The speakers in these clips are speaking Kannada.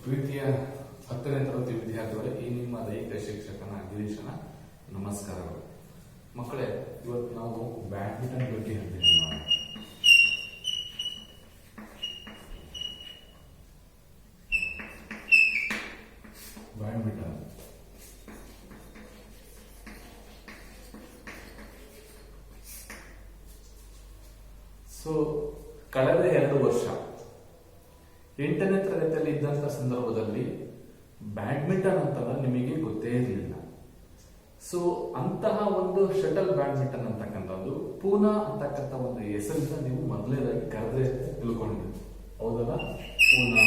ಪ್ರೀತಿಯ 10ನೇ ತರಗತಿ ವಿದ್ಯಾರ್ಥಿಗಳೇ, ಈ ನಿಮ್ಮ ದೈಹಿಕ ಶಿಕ್ಷಕನ ಗಿರೀಶನ ನಮಸ್ಕಾರಗಳು. ಮಕ್ಕಳೇ, ಇವತ್ತು ನಾವು ಬ್ಯಾಡ್ಮಿಂಟನ್ ಬಗ್ಗೆ ಹೇಳ್ತೀನಿ. ಬ್ಯಾಡ್ಮಿಂಟನ್ ಕಳೆದ 2 ವರ್ಷ 8ನೇ ತರಗತಿಯಲ್ಲಿ ಇದ್ದಂತ ಸಂದರ್ಭದಲ್ಲಿ ಬ್ಯಾಡ್ಮಿಂಟನ್ ಅಂತಲ್ಲ ನಿಮಗೆ ಗೊತ್ತೇ ಇರಲಿಲ್ಲ. ಅಂತಹ ಒಂದು ಶಟಲ್ ಬ್ಯಾಡ್ಮಿಂಟನ್ ಅಂತಕ್ಕಂಥದ್ದು ಪೂನಾ ಅಂತಕ್ಕಂಥ ಒಂದು ಹೆಸರಿಂದ ನೀವು ಮೊದಲನೇದಾಗಿ ಕರೆದ್ರೆ ತಿಳ್ಕೊಂಡಿದ್ದೀವಿ, ಹೌದಲ್ಲ? ಪೂನಾ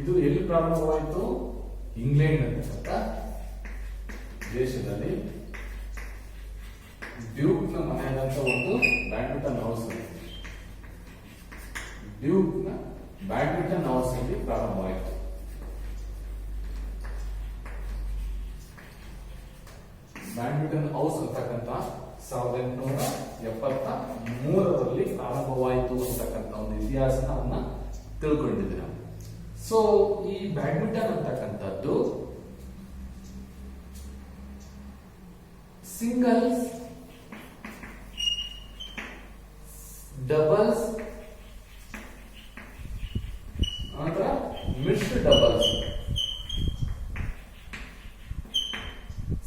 ಇದು ಎಲ್ಲಿ ಪ್ರಾರಂಭವಾಯಿತು? ಇಂಗ್ಲೆಂಡ್ ಅಂತಕ್ಕಂಥ ದೇಶದಲ್ಲಿ ಡ್ಯೂಕ್ ನ ಮನೆಯಾದಂತ ಒಂದು ಬ್ಯಾಡ್ಮಿಂಟನ್ ಹೌಸ್, ಡ್ಯೂಕ್ ನ ಬ್ಯಾಡ್ಮಿಂಟನ್ ಹೌಸ್ ಅಲ್ಲಿ ಪ್ರಾರಂಭವಾಯಿತು. ಬ್ಯಾಡ್ಮಿಂಟನ್ ಹೌಸ್ ಅಂತಕ್ಕಂಥ 1873ರಲ್ಲಿ ಪ್ರಾರಂಭವಾಯಿತು ಅಂತಕ್ಕಂಥ ಒಂದು ಇತಿಹಾಸ ಅವನ್ನ ತಿಳ್ಕೊಂಡಿದ್ದೀರ. ಈ ಬ್ಯಾಡ್ಮಿಂಟನ್ ಅಂತಕ್ಕಂಥದ್ದು ಸಿಂಗಲ್ಸ್, ಡಬಲ್ಸ್ ನಂತರ ಮಿಕ್ಸ್ಡ್ ಡಬಲ್ಸ್.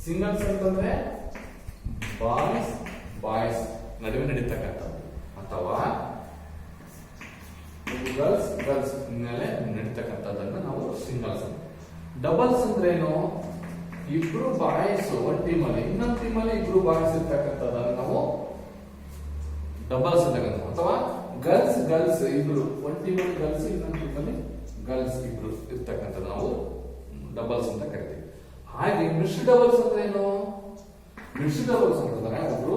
ಸಿಂಗಲ್ಸ್ ಅಂತಂದ್ರೆ ಬಾಯ್ಸ್ ಬಾಯ್ಸ್ ನಡುವೆ ನಡೀತಕ್ಕಂಥದ್ದು, ಅಥವಾ ಗರ್ಲ್ಸ್ ಗರ್ಲ್ಸ್ ಮೇಲೆ ನಡೀತಕ್ಕಂಥದ್ದನ್ನ ನಾವು ಸಿಂಗಲ್ಸ್ ಅಂತ. ಡಬಲ್ಸ್ ಅಂದ್ರೆ ಏನು? ಇಬ್ರು ಬಾಯ್ಸ್ ಒಂದ್ ಟೀಮಲ್ಲಿ, ಇನ್ನೊಂದು ಟೀಮಲ್ಲಿ ಇಬ್ರು ಬಾಯ್ಸ್ ಇರ್ತಕ್ಕಂಥದ್ದನ್ನ ನಾವು ಡಬಲ್ಸ್ ಅಂತಕ್ಕಂಥ. ಅಥವಾ ಗರ್ಲ್ಸ್ ಗರ್ಲ್ಸ್ ಇಬ್ರು ಒಂದ್ ಟೀಮಲ್ಲಿ ಗರ್ಲ್ಸ್, ಇನ್ನೊಂದು ಟೀಮಲ್ಲಿ ಗರ್ಲ್ಸ್ ಇಬ್ರು ಇರ್ತಕ್ಕಂಥದ್ದು ನಾವು ಡಬಲ್ಸ್ ಅಂತ ಕರಿತೀವಿ. ಹಾಗೆ ಮಿಕ್ಸ್ಡ್ ಡಬಲ್ಸ್ ಅಂದ್ರೆ ಏನು? ಮಿಕ್ಸ್ಡ್ ಡಬಲ್ಸ್ ಅಂತಂದ್ರೆ ಒಬ್ರು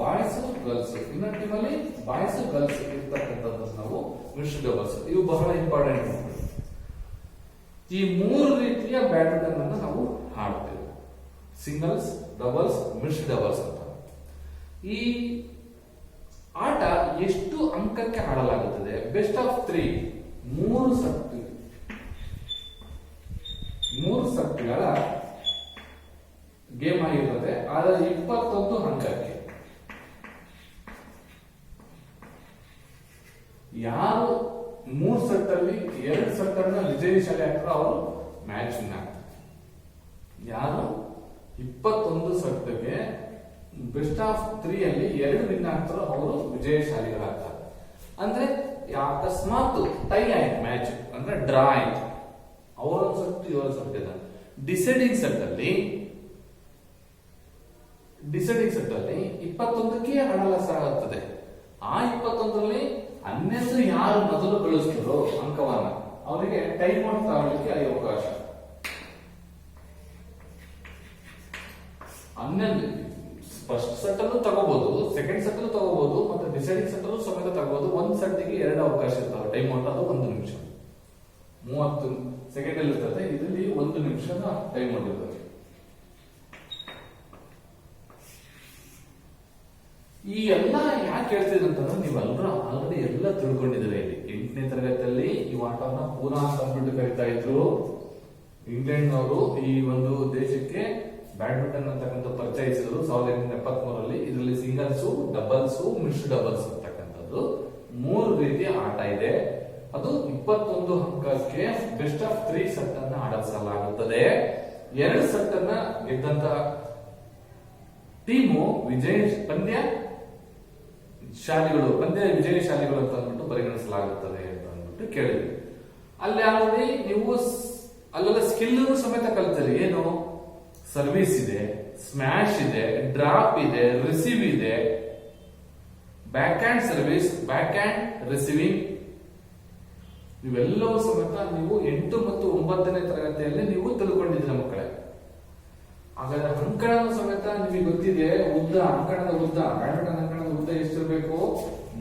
ಬಾಯ್ಸ್ ಗರ್ಲ್ಸ್, ಇನ್ನೊಂದು ಟೀಮಲ್ಲಿ ಬಾಯ್ಸ್ ಗರ್ಲ್ಸ್ ಇರ್ತಕ್ಕಂಥದ್ದು ನಾವು ಮಿಕ್ಸ್ಡ್ ಡಬಲ್ಸ್. ಇವು ಬಹಳ ಇಂಪಾರ್ಟೆಂಟ್. ಈ 3 ರೀತಿಯ ಬ್ಯಾಡ್ಮಿಂಟನ್ ಅನ್ನು ನಾವು ಆಡ್ತೇವೆ: ಸಿಂಗಲ್ಸ್, ಡಬಲ್ಸ್, ಮಿಕ್ಸ್ಡ್ ಡಬಲ್ಸ್ ಅಂತ. ಈ ಆಟ ಎಷ್ಟು ಅಂಕಕ್ಕೆ ಆಡಲಾಗುತ್ತದೆ? ಬೆಸ್ಟ್ ಆಫ್ 3, 3 ಸೆಟ್ಗಳ ಗೇಮ್ ಆಗಿರ್ತದೆ. ಆದರೆ 21 ಅಂಕಕ್ಕೆ. ಯಾರು 3 ಸೆಟ್ ಅಲ್ಲಿ 2 ಸೆಟ್ ಅನ್ನ ವಿಜಯಶಾಲಿ ಆಗ್ತಾರೋ ಅವರು ಮ್ಯಾಚ್ ವಿನ್ ಆಗ್ತಾರೆ. ಯಾರು 21 ಸೆಟ್ಗೆ ಬೆಸ್ಟ್ ಆಫ್ 3 ಅಲ್ಲಿ 2 ವಿನ್ ಆಗ್ತಾರೋ ಅವರು ವಿಜಯಶಾಲಿಗಳಾಗ್ತಾರೆ. ಅಂದ್ರೆ ಅಕಸ್ಮಾತ್ ಟೈ ಆಯ್ತು, ಮ್ಯಾಚ್ ಅಂದ್ರೆ ಡ್ರಾ ಆಯ್ತು, ಅವರೊಂದು ಸೆಟ್ ಇವರ ಸೆಟ್ ಇದೆ. ಡಿಸೈಡಿಂಗ್ ಸೆಟ್ ಅಲ್ಲಿ 21ಕ್ಕೆ ಆಡಲಾಗುತ್ತದೆ. ಆ 21ರಲ್ಲಿ 11 ಯಾರು ಮೊದಲು ಗಳಿಸ್ತಾರೋ ಅಂಕವನ್ನ ಅವರಿಗೆ ಟೈಮ್ ಔಟ್ ತಗೊಳ್ಳಿಕ್ಕೆ ಅವಕಾಶ. 11 ಫಸ್ಟ್ ಸೆಟ್ ಅಲ್ಲೂ ತಗೋಬಹುದು, ಸೆಕೆಂಡ್ ಸೆಟ್ ಅಲ್ಲೂ ತಗೋಬಹುದು, ಮತ್ತೆ ಡಿಸೈಡಿಂಗ್ ಸೆಟ್ ಅಲ್ಲೂ ಸಮೇತ ತಗೋಬಹುದು. 1 ಸೆಟ್ಗೆ 2 ಅವಕಾಶ ಇರ್ತಾವೆ. ಟೈಮ್ ಔಟ್ ಅದು 1 ನಿಮಿಷ, 30 ಸೆಕೆಂಡ್ ಅಲ್ಲಿ ಇರ್ತದೆ. ಇದರಲ್ಲಿ 1 ನಿಮಿಷದ ಟೈಮ್ ಔಟ್ ಇರ್ತದೆ. ಈ ಎಲ್ಲ ಯಾಕೆ ಹೇಳ್ತಿದ್ರು ಅಂತಂದ್ರೆ ನೀವೆಲ್ಲರೂ ಆಲ್ರೆಡಿ ಎಲ್ಲ ತಿಳ್ಕೊಂಡಿದ್ದೀರ. ಇಲ್ಲಿ 8ನೇ ತರಗತಿಯಲ್ಲಿ ಈ ಆಟವನ್ನ ಪೂನಾ ಕಂಪ್ಯೂಟರ್ ಕರಿತಾ ಇದ್ರು. ಇಂಗ್ಲೆಂಡ್ನವರು ಈ ಒಂದು ದೇಶಕ್ಕೆ ಬ್ಯಾಡ್ಮಿಂಟನ್ ಅಂತಕ್ಕಂಥ ಪರಿಚಯಿಸಿದ್ರು 1873ರಲ್ಲಿ. ಇದರಲ್ಲಿ ಸಿಂಗಲ್ಸ್, ಡಬಲ್ಸ್, ಮಿಕ್ಸ್ಡ್ ಡಬಲ್ಸ್ ಅಂತಕ್ಕಂಥದ್ದು 3 ರೀತಿಯ ಆಟ ಇದೆ. ಅದು 21 ಅಂಕಕ್ಕೆ ಬೆಸ್ಟ್ ಆಫ್ 3 ಸೆಟ್ ಅನ್ನ ಆಡಿಸಲಾಗುತ್ತದೆ. 2 ಸೆಟ್ ಅನ್ನ ಗೆದ್ದಂತ ಟೀಮು ಪಂದ್ಯ ವಿಜಯಶಾಲಿಗಳು ಅಂತ ಅಂದ್ಬಿಟ್ಟು ಪರಿಗಣಿಸಲಾಗುತ್ತದೆ ಅಂತ ಅಂದ್ಬಿಟ್ಟು ಕೇಳಿದ್ವಿ. ಅಲ್ಲಿ ಆಲ್ರೆಡಿ ನೀವು ಅಲ್ಲೆಲ್ಲ ಸ್ಕಿಲ್ ಸಮೇತ ಕಲ್ತೀರಿ. ಏನು? ಸರ್ವಿಸ್ ಇದೆ, ಸ್ಮ್ಯಾಶ್ ಇದೆ, ಡ್ರಾಪ್ ಇದೆ, ರಿಸೀವ್ ಇದೆ, back hand service, back hand receiving, ಇವೆಲ್ಲವೂ ಸಮೇತ ನೀವು 8 ಮತ್ತು 9ನೇ ತರಗತಿಯಲ್ಲಿ ನೀವು ತಿಳ್ಕೊಂಡಿದ್ದೀರ ಮಕ್ಕಳೇ. ಹಾಗಾದ್ರೆ ಅಂಕಣ ಸಮೇತ ನಿಮಗೆ ಗೊತ್ತಿದೆ. ಉದ್ದ, ಅಂಕಣದ ಉದ್ದ, ಬ್ಯಾಡ್ಮಿಂಟನ್ ಅಂಕಣದ ಉದ್ದ ಎಷ್ಟಿರಬೇಕು?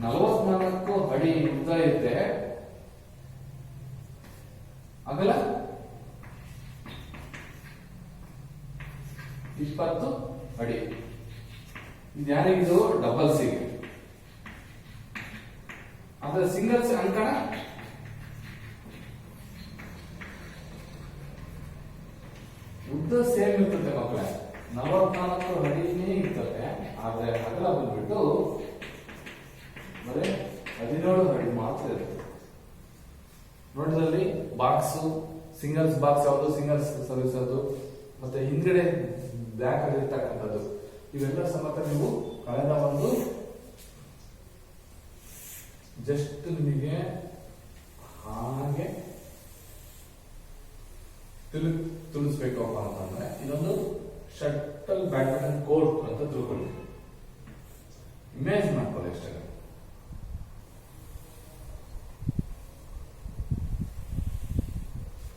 44 ಅಡಿ ಉದ್ದ ಇದೆ. ಅಗಲ 20 ಅಡಿ. ಇದು ಯಾರಿಗಿದು? ಡಬಲ್ಸ್ ಗೆ. ಆದ್ರೆ ಸಿಂಗಲ್ಸ್ ಅಂಕಣ ಉದ್ದ ಸೇಮ್ ಇರ್ತದೆ ಮಕ್ಕಳೇ, 44 ಅಡಿನೇ ಇರ್ತದೆ. ಆದ್ರೆ ಅಗಲ ಬಂದ್ಬಿಟ್ಟು ಬರೀ 17 ಅಡಿ ಮಾತ್ರ ಇರುತ್ತೆ. ನೋಡಿದ್ರಲ್ಲಿ ಬಾಕ್ಸ್ ಸಿಂಗಲ್ಸ್ ಬಾಕ್ಸ್ ಯಾವುದು, ಸಿಂಗಲ್ಸ್ ಸರ್ವಿಸ್ ಅದು, ಮತ್ತೆ ಹಿಂದ್ಗಡೆ ಬ್ಯಾಕ್ ಅಲ್ಲಿ ಇರ್ತಕ್ಕಂಥದ್ದು, ಇವೆಲ್ಲ ಸಮೇತ ನೀವು ಕಳೆದ ಒಂದು ಜಸ್ಟ್ ನಿಮಗೆ ಹಾಗೆ ತಿಳಿಸ್ಬೇಕಪ್ಪ ಅಂತಂದ್ರೆ ಇದೊಂದು ಶಟಲ್ ಬ್ಯಾಡ್ಮಿಂಟನ್ ಕೋರ್ಟ್ ಅಂತ ತಿಳ್ಕೊಳ್ಳಿ, ಇಮೇಜ್ ಮಾಡ್ಕೊಳ್ಳಿ ಅಷ್ಟೇ.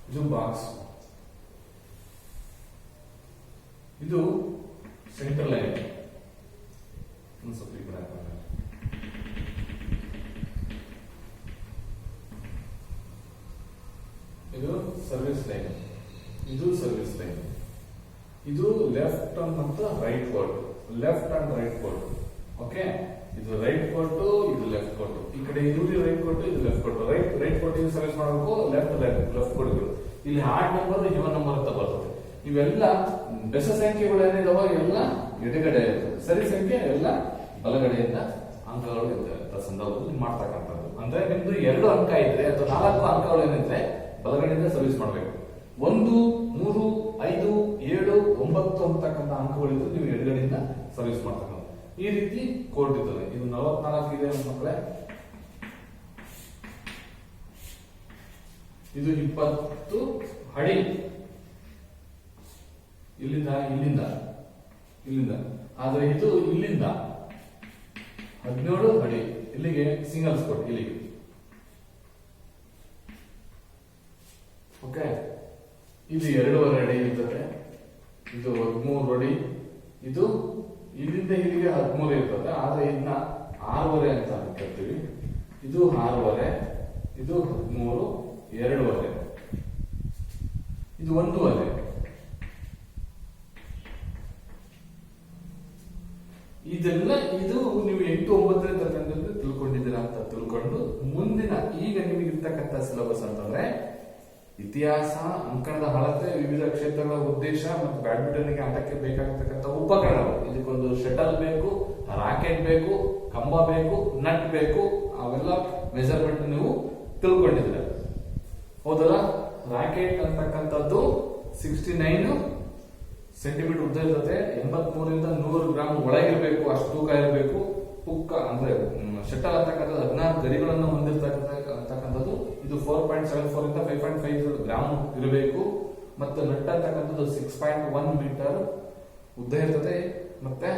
ಇದು ಬಾಕ್ಸ್, ಇದು ಸೆಂಟ್ರಲ್ ಲೈನ್, ಸ್ವಲ್ಪ ಈ ಕಡೆ ಹಾಕೋಣ. ಇದು ಸರ್ವಿಸ್ ಲೈನ್, ಇದು ಸರ್ವಿಸ್ ಲೈನ್, ಇದು ಲೆಫ್ಟ್ ಮತ್ತು right court, left and write court. Okay, ಇದು ರೈಟ್ ಕೋರ್ಟ್, ಇದು ಲೆಫ್ಟ್ ಕೋರ್ಟ್. ಈ ಕಡೆ ಇದು ರೈಟ್ ಕೋರ್ಟ್, ಇದು left court. Right court service ಮಾಡಬೇಕು, ಲೆಫ್ಟ್ ಕೋರ್ಟ್. ಇಲ್ಲಿ ಆಡ್ ನಂಬರ್, ಇವನ್ ನಂಬರ್ ಅಂತ ಬರ್ತದೆ. ಇವೆಲ್ಲ ಬೆಸ ಸಂಖ್ಯೆಗಳು ಏನಿದಾವ ಎಲ್ಲ ಎಡಗಡೆ ಇರ್ತದೆ, ಸರಿ ಸಂಖ್ಯೆ ಎಲ್ಲ ಬಲಗಡೆಯಿಂದ ಅಂಕಗಳು ಇರ್ತದೆ ಸಂದರ್ಭದಲ್ಲಿ ಮಾಡ್ತಕ್ಕಂಥದ್ದು. ಅಂದ್ರೆ ನಿಮ್ದು 2 ಅಂಕ ಇದ್ರೆ ಅಥವಾ 4 ಅಂಕಗಳು ಏನಿದ್ರೆ ಬಲಗಡೆಯಿಂದ ಸರ್ವಿಸ್ ಮಾಡಬೇಕು. 1, 3, 5, 7, 9 ಅಂತಕ್ಕಂಥ ಅಂಕಗಳಿದ್ದು ನೀವು ಎಡಗಡೆಯಿಂದ ಸರ್ವಿಸ್ ಮಾಡ್ತಕ್ಕಂಥ ಈ ರೀತಿ ಕೋಡ್ ಇರ್ತದೆ. ಇದು 44 ಇದೆ ಮಕ್ಕಳೇ, ಇದು 20 ಅಡಿ ಇಲ್ಲಿಂದ ಆದ್ರೆ ಇದು ಇಲ್ಲಿಂದ 17 ಅಡಿ ಇಲ್ಲಿಗೆ ಸಿಂಗಲ್ಸ್ ಕೋಡ್ ಇಲ್ಲಿಗೆ. ಓಕೆ, ಇದು 2.5 ಅಡಿ ಇರ್ತದೆ, ಇದು 13 ಅಡಿ, ಇದು ಇಲ್ಲಿಂದ ಇಲ್ಲಿಗೆ 13 ಇರ್ತದೆ. ಆದ್ರೆ ಇದನ್ನ 6.5 ಅಂತ ಅನ್ಕೊಳ್ತೀವಿ. ಇದು 6.5, ಇದು 13, 2.5, ಇದು 1.5. ಇದೆಲ್ಲ ಇದು ನೀವು 8, 9ನೇ ತರಗತಿಯಲ್ಲಿ ತಿಳ್ಕೊಂಡಿದ್ದೀರಾ ಅಂತ ತಿಳ್ಕೊಂಡು ಮುಂದಿನ ಈಗ ನಿಮಗೆ ಇರ್ತಕ್ಕಂಥ ಸಿಲೆಬಸ್ ಅಂತಂದ್ರೆ ಇತಿಹಾಸ, ಅಂಕಣದ ಅಳತೆ, ವಿವಿಧ ಕ್ಷೇತ್ರಗಳ ಉದ್ದೇಶ ಮತ್ತು ಬ್ಯಾಡ್ಮಿಂಟನ್ಗೆ ಆಟಕ್ಕೆ ಬೇಕಾಗತಕ್ಕಂಥ ಉಪಕರಣಗಳು. ಇದಕ್ಕೊಂದು ಶಟಲ್ ಬೇಕು, ರಾಕೆಟ್ ಬೇಕು, ಕಂಬ ಬೇಕು, ನಟ್ ಬೇಕು, ಅವೆಲ್ಲ ಮೆಜರ್ಮೆಂಟ್ ನೀವು ತಿಳ್ಕೊಂಡಿದ್ದೀರ. ಹೌದಲ್ಲ? ರಾಕೆಟ್ ಅಂತಕ್ಕಂಥದ್ದು 69 ಸೆಂಟಿಮೀಟರ್ ಉದ್ದ ಇರ್ತದೆ, 83ರಿಂದ 100 ಗ್ರಾಮ್ ಒಳಗಿರ್ಬೇಕು, ಅಷ್ಟು ತೂಕ ಇರಬೇಕು. ಪುಕ್ಕ ಅಂದ್ರೆ ಶಟಲ್ ಅಂತಕ್ಕಂಥದ್ದು 16 ಗರಿಗಳನ್ನು ಹೊಂದಿರತಕ್ಕಂಥದ್ದು. ಇದು 4.74 ಇಂದ 5.5 ಗ್ರಾಮ್ ಇರಬೇಕು. ಮತ್ತೆ ನಟ್ ಅಂತಕ್ಕಂಥದ್ದು 6.1 ಮೀಟರ್ ಉದ್ದ ಇರ್ತದೆ. ಮತ್ತೆ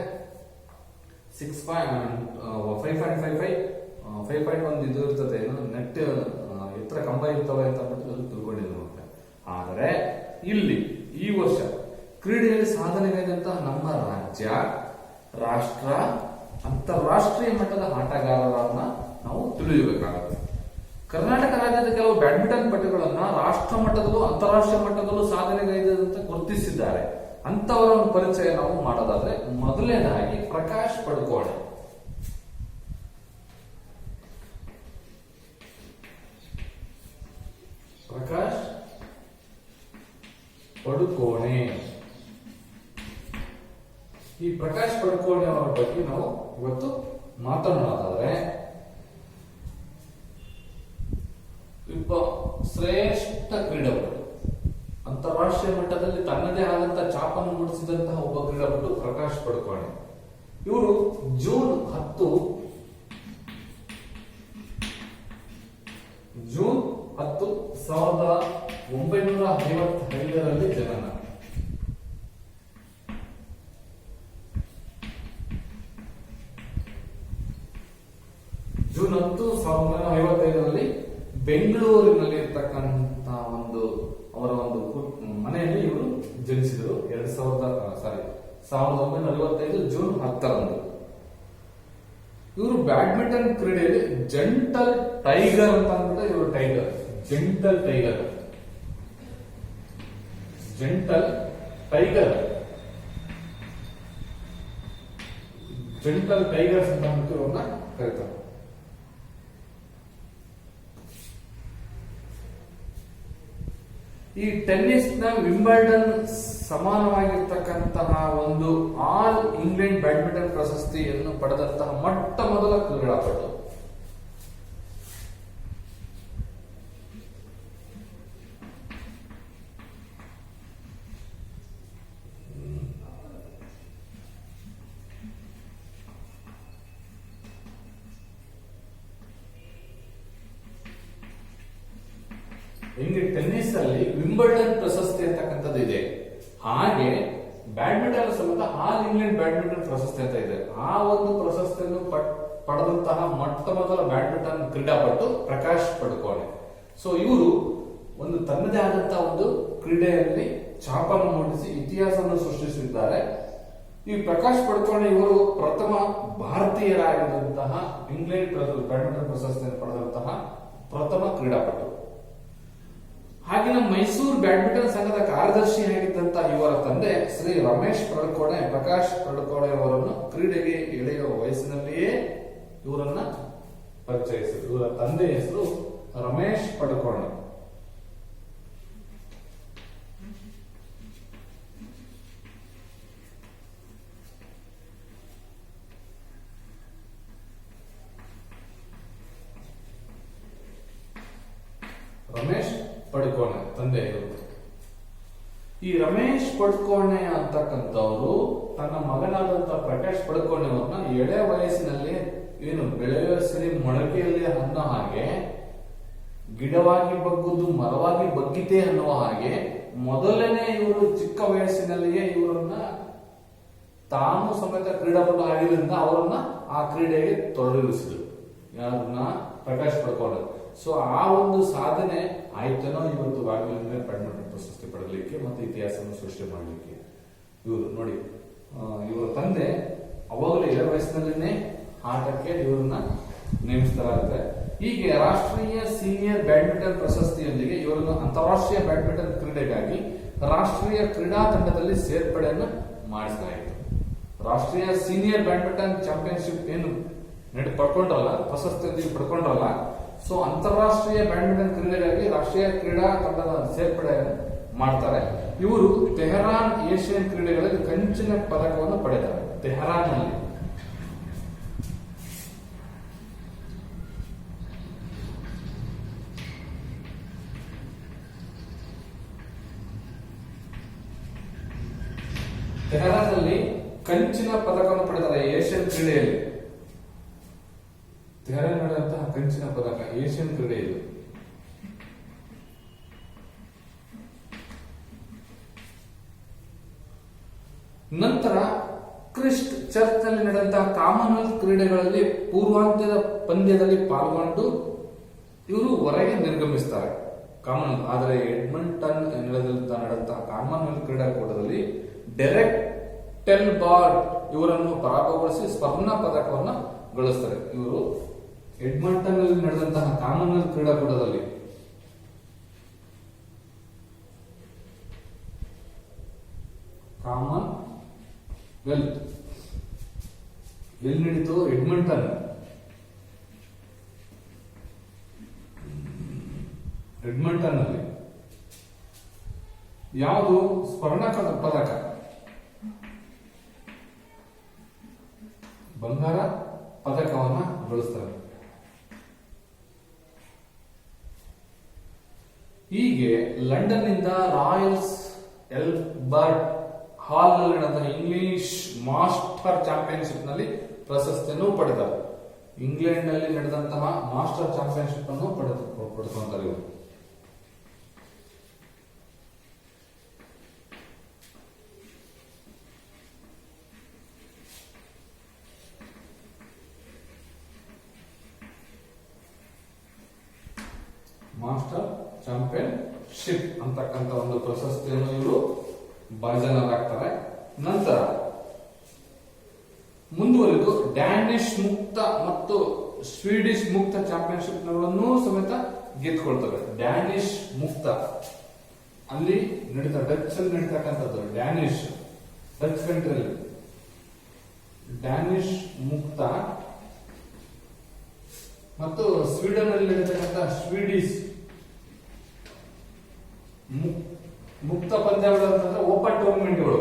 5.1 ಇದು ಇರ್ತದೆ, ನೆಟ್ ಎತ್ತರ ಕಂಬ ಇರ್ತವೆ ಅಂತ ತಿಳ್ಕೊಂಡಿದ್ರು. ಆದರೆ ಇಲ್ಲಿ ಈ ವರ್ಷ ಕ್ರೀಡೆಯಲ್ಲಿ ಸಾಧನೆಗೈದಂತಹ ನಮ್ಮ ರಾಜ್ಯ, ರಾಷ್ಟ್ರ, ಅಂತಾರಾಷ್ಟ್ರೀಯ ಮಟ್ಟದ ಆಟಗಾರರನ್ನ ನಾವು ತಿಳಿಯಬೇಕಾಗುತ್ತೆ. ಕರ್ನಾಟಕ ರಾಜ್ಯದ ಕೆಲವು ಬ್ಯಾಡ್ಮಿಂಟನ್ ಪಟುಗಳನ್ನ ರಾಷ್ಟ್ರ ಮಟ್ಟದಲ್ಲೂ ಅಂತಾರಾಷ್ಟ್ರೀಯ ಮಟ್ಟದಲ್ಲೂ ಸಾಧನೆಗೈದಂತೆ ಗುರುತಿಸಿದ್ದಾರೆ. ಅಂತವರ ಒಂದು ಪರಿಚಯ ನಾವು ಮಾಡೋದಾದ್ರೆ ಮೊದಲನೇದಾಗಿ ಪ್ರಕಾಶ್ ಪಡುಕೋಣೆ. ಪ್ರಕಾಶ್ ಪಡುಕೋಣೆ. ಈ ಪ್ರಕಾಶ್ ಪಡುಕೋಣೆ ಅವರ ಬಗ್ಗೆ ನಾವು ಇವತ್ತು ಮಾತನಾಡೋದಾದ್ರೆ ಒಬ್ಬ ಶ್ರೇಷ್ಠ ಕ್ರೀಡಾಪಟು, ಅಂತಾರಾಷ್ಟ್ರೀಯ ಮಟ್ಟದಲ್ಲಿ ತನ್ನದೇ ಆದಂತಹ ಛಾಪನ್ನು ಮೂಡಿಸಿದಂತಹ ಒಬ್ಬ ಕ್ರೀಡಾಪಟು ಪ್ರಕಾಶ್ ಪಡುಕೋಣೆ. ಇವರು ಜೂನ್ 10, 1955ರಲ್ಲಿ ಜನನ. ಜೂನ್ 10, 1955ರಲ್ಲಿ ಬೆಂಗಳೂರಿನಲ್ಲಿ ಇರ್ತಕ್ಕಂಥ ಅವರ ಒಂದು ಮನೆಯಲ್ಲಿ ಇವರು ಜನಿಸಿದರು. 1945 ಜೂನ್ 10ರಂದು. ಇವರು ಬ್ಯಾಡ್ಮಿಂಟನ್ ಕ್ರೀಡೆಯಲ್ಲಿ ಜೆಂಟಲ್ ಟೈಗರ್ ಅಂತ ಅಂದ್ಬಿಟ್ಟು ಇವರು ಟೈಗರ್, ಜೆಂಟಲ್ ಟೈಗರ್ ಟೈಗರ್ಸ್ ಅಂತ ಅಂದ್ಬಿಟ್ಟು ಇವ್ರನ್ನ ಕರೀತಾರೆ. ಈ ಟೆನ್ನಿಸ್ ನ ವಿಂಬಲ್ಡನ್ ಸಮಾನವಾಗಿರ್ತಕ್ಕಂತಹ ಒಂದು ಆಲ್ ಇಂಗ್ಲೆಂಡ್ ಬ್ಯಾಡ್ಮಿಂಟನ್ ಪ್ರಶಸ್ತಿಯನ್ನು ಪಡೆದಂತಹ ಮೊಟ್ಟ ಮೊದಲ ಕ್ರೀಡಾಪಟು. ಹಿಂಗೆ ಟೆನ್ನಿಸ್ ಅಲ್ಲಿ ವಿಂಬಲ್ಡನ್ ಪ್ರಶಸ್ತಿ ಅಂತಕ್ಕಂಥದ್ದು ಇದೆ, ಹಾಗೆ ಬ್ಯಾಡ್ಮಿಂಟನ್ ಸಮೇತ ಆಲ್ ಇಂಗ್ಲೆಂಡ್ ಬ್ಯಾಡ್ಮಿಂಟನ್ ಪ್ರಶಸ್ತಿ ಅಂತ ಇದೆ. ಆ ಒಂದು ಪ್ರಶಸ್ತಿಯನ್ನು ಪಡೆದಂತಹ ಮೊಟ್ಟ ಮೊದಲ ಬ್ಯಾಡ್ಮಿಂಟನ್ ಕ್ರೀಡಾಪಟು ಪ್ರಕಾಶ್ ಪಡುಕೋಣೆ. ಸೊ ಇವರು ಒಂದು ತನ್ನದೇ ಆದಂತಹ ಒಂದು ಕ್ರೀಡೆಯಲ್ಲಿ ಛಾಪನ್ನು ಮೂಡಿಸಿ ಇತಿಹಾಸವನ್ನು ಸೃಷ್ಟಿಸಿದ್ದಾರೆ. ಈ ಪ್ರಕಾಶ್ ಪಡುಕೋಣೆ ಇವರು ಪ್ರಥಮ ಭಾರತೀಯರಾಗಿದ್ದಂತಹ ಇಂಗ್ಲೆಂಡ್ ಬ್ಯಾಡ್ಮಿಂಟನ್ ಪ್ರಶಸ್ತಿಯನ್ನು ಪಡೆದಂತಹ ಪ್ರಥಮ ಕ್ರೀಡಾಪಟು. ಹಾಗೆಯೇ ಮೈಸೂರು ಬ್ಯಾಡ್ಮಿಂಟನ್ ಸಂಘದ ಕಾರ್ಯದರ್ಶಿಯಾಗಿದ್ದಂತಹ ಇವರ ತಂದೆ ಶ್ರೀ ರಮೇಶ್ ಪಡುಕೋಣೆ ಪ್ರಕಾಶ್ ಪಡುಕೋಣೆ ಅವರನ್ನು ಕ್ರೀಡೆಗೆ ಎಳೆಯುವ ವಯಸ್ಸಿನಲ್ಲಿಯೇ ಇವರನ್ನ ಪರಿಚಯಿಸಿದರು. ಇವರ ತಂದೆ ಹೆಸರು ರಮೇಶ್ ಪಡುಕೋಣೆ. ರಮೇಶ್ ಪಡುಕೋಣೆ ತಂದೆ ಇವರು. ಈ ರಮೇಶ್ ಪಡುಕೋಣೆ ಅಂತಕ್ಕಂಥವರು ತನ್ನ ಮಗನಾದಂತಹ ಪ್ರಕಾಶ್ ಪಡುಕೋಣೆ ಅವರನ್ನ ಎಳೆ ವಯಸ್ಸಿನಲ್ಲಿ ಏನು ಬೆಳೆಯುವ ಸಿರಿ ಮೊಳಕೆಯಲ್ಲಿ ಅನ್ನೋ ಹಾಗೆ ಗಿಡವಾಗಿ ಬಗ್ಗುದು ಮರವಾಗಿ ಬಗ್ಗಿತೆ ಅನ್ನುವ ಹಾಗೆ ಮೊದಲನೇ ಇವರು ಚಿಕ್ಕ ವಯಸ್ಸಿನಲ್ಲಿಯೇ ಇವರನ್ನ ತಾನು ಸಮೇತ ಕ್ರೀಡಾಪಟು ಆಗಿದ್ದರಿಂದ ಅವರನ್ನ ಆ ಕ್ರೀಡೆಗೆ ತೊಡಗಿಸಿದರು. ಯಾರನ್ನ? ಪ್ರಕಾಶ್ ಪಡುಕೋಣೆ. ಸೊ ಆ ಒಂದು ಸಾಧನೆ ಆಯ್ತನೋ ಇವತ್ತು ಬ್ಯಾಡ್ಮಿಂಟನ್ ಪ್ರಶಸ್ತಿ ಪಡೆಯಲಿಕ್ಕೆ ಮತ್ತೆ ಇತಿಹಾಸವನ್ನು ಸೃಷ್ಟಿ ಮಾಡಲಿಕ್ಕೆ. ಇವರು ನೋಡಿ, ಇವರ ತಂದೆ ಅವಾಗಲೇ ಎಳೆ ವಯಸ್ಸಿನಲ್ಲಿನೇ ಆಟಕ್ಕೆ ಇವರನ್ನ ನೇಮಿಸಲಾಗುತ್ತೆ. ಹೀಗೆ ರಾಷ್ಟ್ರೀಯ ಸೀನಿಯರ್ ಬ್ಯಾಡ್ಮಿಂಟನ್ ಪ್ರಶಸ್ತಿಯೊಂದಿಗೆ ಇವರನ್ನು ಅಂತಾರಾಷ್ಟ್ರೀಯ ಬ್ಯಾಡ್ಮಿಂಟನ್ ಕ್ರೀಡೆಗಾಗಿ ರಾಷ್ಟ್ರೀಯ ಕ್ರೀಡಾ ತಂಡದಲ್ಲಿ ಸೇರ್ಪಡೆಯನ್ನು ಮಾಡಿಸಲಾಯಿತು. ರಾಷ್ಟ್ರೀಯ ಸೀನಿಯರ್ ಬ್ಯಾಡ್ಮಿಂಟನ್ ಚಾಂಪಿಯನ್ಶಿಪ್ ಏನು ಪಡ್ಕೊಂಡ್ರಲ್ಲ, ಪ್ರಶಸ್ತಿ ಪಡ್ಕೊಂಡ್ರಲ್ಲ, ಸೊ ಅಂತಾರಾಷ್ಟ್ರೀಯ ಬ್ಯಾಡ್ಮಿಂಟನ್ ಕ್ರೀಡೆಗಾಗಿ ರಾಷ್ಟ್ರೀಯ ಕ್ರೀಡಾ ತಂಡದ ಸೇರ್ಪಡೆಯನ್ನು ಮಾಡ್ತಾರೆ. ಇವರು ತೆಹರಾನ್ ಏಷ್ಯನ್ ಕ್ರೀಡೆಗಳಲ್ಲಿ ಕಂಚಿನ ಪದಕವನ್ನು ಪಡೆದರು. ತೆಹರಾನ್ನಲ್ಲಿ ಕಂಚಿನ ಪದಕವನ್ನು ಪಡೆದರೆ ಏಷ್ಯನ್ ಕ್ರೀಡೆಯಲ್ಲಿ. ತೆಹರಾನ್ ನಡೆದಂತಹ ಕಂಚಿನ ಪದಕ ಏಷ್ಯನ್ ಕ್ರೀಡೆ ಇದು. ನಂತರ ಕ್ರಿಸ್ಟ್ ಚರ್ಚ್ ನಲ್ಲಿ ನಡೆದಂತಹ ಕಾಮನ್ವೆಲ್ತ್ ಕ್ರೀಡೆಗಳಲ್ಲಿ ಪೂರ್ವಾಂತ್ಯದ ಪಂದ್ಯದಲ್ಲಿ ಪಾಲ್ಗೊಂಡು ಇವರು ಹೊರಗೆ ನಿರ್ಗಮಿಸ್ತಾರೆ. ಕಾಮನ್ವೆಲ್ತ್ ಆದರೆ ಎಡ್ಮಂಟನ್ ನಡೆದಂತಹ ಕಾಮನ್ವೆಲ್ತ್ ಕ್ರೀಡಾಕೂಟದಲ್ಲಿ ಡೆರೆಕ್ ಟೆಲ್ಬಾರ್ಡ್ ಇವರನ್ನು ಪರಾಭವಗೊಳಿಸಿ ಸ್ವರ್ಣ ಪದಕವನ್ನು ಗಳಿಸ್ತಾರೆ. ಇವರು ಎಡ್ಮಂಟನ್ ನಲ್ಲಿ ನಡೆದಂತಹ ಕಾಮನ್ವೆಲ್ತ್ ಕ್ರೀಡಾಕೂಟದಲ್ಲಿ ಕಾಮನ್ವೆಲ್ತ್ ಎಲ್ಲಿ ನಡೀತು? ಎಡ್ಮಂಟನ್. ಎಡ್ಮಂಟನ್ ನಲ್ಲಿ ಯಾವುದು ಸ್ವರ್ಣ ಪದಕ, ಬಂಗಾರ ಪದಕವನ್ನ ಗಳಿಸ್ತಾರೆ. ಹೀಗೆ ಲಂಡನ್ ನಿಂದ ರಾಯಲ್ಸ್ ಎಲ್ಬರ್ಟ್ ಹಾಲ್ ನಲ್ಲಿ ನಡೆದ ಇಂಗ್ಲಿಷ್ ಮಾಸ್ಟರ್ ಚಾಂಪಿಯನ್ಶಿಪ್ ನಲ್ಲಿ ಪ್ರಶಸ್ತಿಯನ್ನು ಪಡೆದರು. ಇಂಗ್ಲೆಂಡ್ ನಲ್ಲಿ ನಡೆದಂತಹ ಮಾಸ್ಟರ್ ಚಾಂಪಿಯನ್ಶಿಪ್ ಅನ್ನು ಪಡೆದುಕೊಂಡರು ಇವರು. ಮಾಸ್ಟರ್ ಚಾಂಪಿಯನ್ಶಿಪ್ ಅಂತಕ್ಕಂಥ ಒಂದು ಪ್ರಶಸ್ತಿಯನ್ನು ಇವರು ಭಾಜನರಾಗ್ತಾರೆ. ನಂತರ ಮುಂದುವರೆದು ಡ್ಯಾನಿಶ್ ಮುಕ್ತ ಮತ್ತು ಸ್ವೀಡಿಶ್ ಮುಕ್ತ ಚಾಂಪಿಯನ್ಶಿಪ್ ಗಳನ್ನು ಸಮೇತ ಗೆದ್ದುಕೊಳ್ತಾರೆ. ಡ್ಯಾನಿಶ್ ಮುಕ್ತ ಅಲ್ಲಿ ನಡೀತಾ ಡಚ್ ಅಲ್ಲಿ ನಡೀತಕ್ಕಂಥದ್ದು ಡಚ್ ಕಂಟ್ರಿಯಲ್ಲಿ ಡ್ಯಾನಿಶ್ ಮುಕ್ತ ಮತ್ತು ಸ್ವೀಡನ್ ಅಲ್ಲಿ ನಡೀತಕ್ಕಂಥ ಸ್ವೀಡಿಶ್ ಮುಕ್ತ ಪಂದ್ಯಾವಳಿ ಅಂತಂದ್ರೆ ಓಪನ್ ಟೂರ್ನಮೆಂಟ್ಗಳು.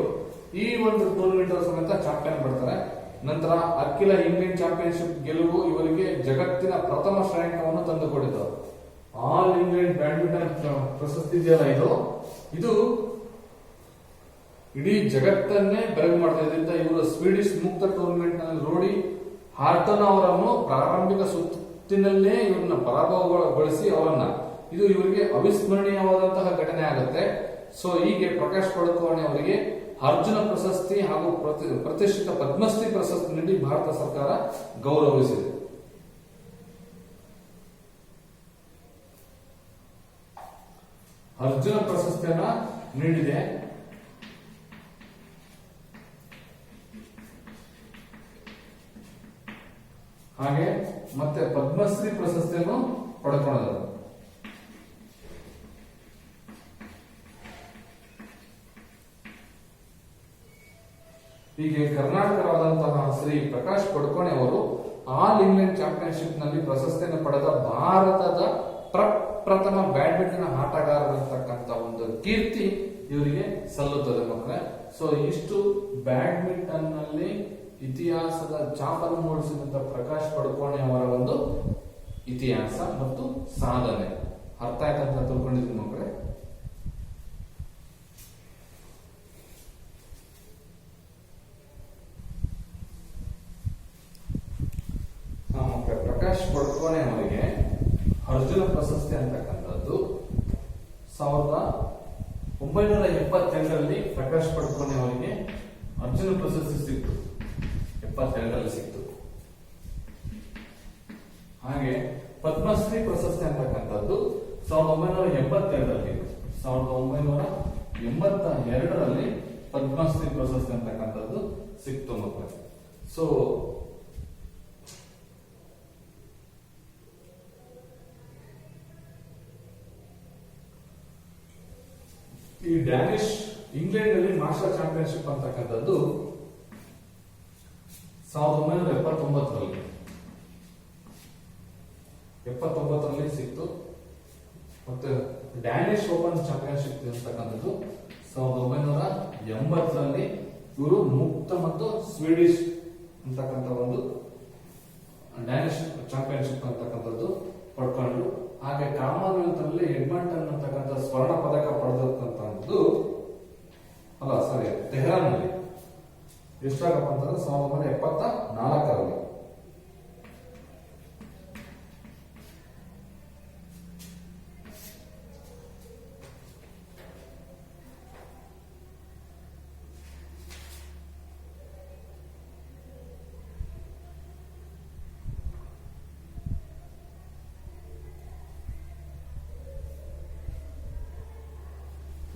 ಈ ಒಂದು ಟೂರ್ನಮೆಂಟ್ ಸಮೇತ ಚಾಂಪಿಯನ್ ಬರ್ತಾರೆ. ನಂತರ ಅಖಿಲ ಇಂಡಿಯನ್ ಚಾಂಪಿಯನ್ಶಿಪ್ ಗೆಲುವು ಇವರಿಗೆ ಜಗತ್ತಿನ ಪ್ರಥಮ ಶ್ರೇಯಾಂಕವನ್ನು ತಂದುಕೊಡಿತು. ಆಲ್ ಇಂಗ್ಲೆಂಡ್ ಬ್ಯಾಡ್ಮಿಂಟನ್ ಪ್ರಶಸ್ತಿ ಇದೆಯಲ್ಲ, ಇದು ಇಡೀ ಜಗತ್ತನ್ನೇ ಬೆರಗು ಮಾಡ್ತಾ ಇದರಿಂದ ಇವರು ಸ್ವೀಡಿಶ್ ಮುಕ್ತ ಟೂರ್ನಮೆಂಟ್ ನಲ್ಲಿ ರೋಡಿ ಹಾರ್ಟನ್ ಅವರನ್ನು ಪ್ರಾರಂಭಿಕ ಸುತ್ತಿನಲ್ಲೇ ಇವ್ರನ್ನ ಪರಾಭವಗೊಳಿಸಿ ಇದು ಇವರಿಗೆ ಅವಿಸ್ಮರಣೀಯವಾದಂತಹ ಘಟನೆ ಆಗುತ್ತೆ. ಸೊ ಹೀಗೆ ಪ್ರಕಾಶ್ ಪಡುಕೋಣೆ ಅವರಿಗೆ ಅರ್ಜುನ ಪ್ರಶಸ್ತಿ ಹಾಗೂ ಪ್ರತಿಷ್ಠಿತ ಪದ್ಮಶ್ರೀ ಪ್ರಶಸ್ತಿ ನೀಡಿ ಭಾರತ ಸರ್ಕಾರ ಗೌರವಿಸಿದೆ. ಅರ್ಜುನ ಪ್ರಶಸ್ತಿಯನ್ನ ನೀಡಿದೆ. ಹಾಗೆ ಮತ್ತೆ ಪದ್ಮಶ್ರೀ ಪ್ರಶಸ್ತಿಯನ್ನು ಪಡ್ಕೊಂಡರು. ಹೀಗೆ ಕರ್ನಾಟಕವಾದಂತಹ ಶ್ರೀ ಪ್ರಕಾಶ್ ಪಡುಕೋಣೆ ಅವರು ಆಲ್ ಇಂಗ್ಲೆಂಡ್ ಚಾಂಪಿಯನ್ಶಿಪ್ ನಲ್ಲಿ ಪ್ರಶಸ್ತಿಯನ್ನು ಪಡೆದ ಭಾರತದ ಪ್ರಪ್ರಥಮ ಬ್ಯಾಡ್ಮಿಂಟನ್ ಆಟಗಾರರಂತಕ್ಕಂಥ ಒಂದು ಕೀರ್ತಿ ಇವರಿಗೆ ಸಲ್ಲುತ್ತದೆ ಮಕ್ಕಳೇ. ಸೊ ಇಷ್ಟು ಬ್ಯಾಡ್ಮಿಂಟನ್ ನಲ್ಲಿ ಇತಿಹಾಸದ ಛಾಪನ್ನು ಮೂಡಿಸಿದಂತ ಪ್ರಕಾಶ್ ಪಡುಕೋಣೆ ಅವರ ಒಂದು ಇತಿಹಾಸ ಮತ್ತು ಸಾಧನೆ ಅರ್ಥ ಆಯ್ತಂತ ತಿಳ್ಕೊಂಡಿದ್ದೀನಿ ಮಕ್ಕಳೇ. ಪ್ರಕಾಶ್ ಪಡುಕೋಣೆ ಅವರಿಗೆ ಅರ್ಜುನ ಪ್ರಶಸ್ತಿ ಅಂತಕ್ಕಂಥದ್ದು 1978ರಲ್ಲಿ ಪ್ರಕಾಶ್ ಪಡುಕೋಣೆ ಅವರಿಗೆ ಅರ್ಜುನ ಪ್ರಶಸ್ತಿ ಸಿಕ್ತು. 72ರಲ್ಲಿ ಸಿಕ್ತು. ಹಾಗೆ ಪದ್ಮಶ್ರೀ ಪ್ರಶಸ್ತಿ ಅಂತಕ್ಕಂಥದ್ದು 1982ರಲ್ಲಿ 1982ರಲ್ಲಿ ಪದ್ಮಶ್ರೀ ಪ್ರಶಸ್ತಿ ಅಂತಕ್ಕಂಥದ್ದು ಸಿಕ್ತು ಮಕ್ಕಳು. ಸೊ ಈ ಡ್ಯಾನಿಶ್ ಇಂಗ್ಲೆಂಡ್ ಅಲ್ಲಿ ಮಾಸ್ಟರ್ ಚಾಂಪಿಯನ್ಶಿಪ್ ಅಂತಕ್ಕಂಥದ್ದು 1979ರಲ್ಲಿ ಸಿಕ್ತು. ಮತ್ತೆ ಡ್ಯಾನಿಶ್ ಓಪನ್ ಚಾಂಪಿಯನ್ಶಿಪ್ ಅಂತಕ್ಕಂಥದ್ದು 1980ರಲ್ಲಿ ಇವರು ಮುಕ್ತ ಮತ್ತು ಸ್ವೀಡಿಶ್ ಅಂತಕ್ಕಂಥ ಒಂದು ಡ್ಯಾನಿಶ್ ಚಾಂಪಿಯನ್ಶಿಪ್ ಅಂತಕ್ಕಂಥದ್ದು ಪಡ್ಕೊಂಡ್ರು. ಹಾಗೆ ಕಾಮನ್ವೆಲ್ತ್ ಎಡ್ಮಂಟನ್ ಅಂತಕ್ಕಂಥ ಸ್ವರ್ಣ ಪದಕ ಪಡೆದಂತದ್ದು ಟೆಹರಾನ್ ನಲ್ಲಿ ಎಷ್ಟಾಗಪ್ಪ ಅಂತಂದ್ರೆ 1974ರಲ್ಲಿ.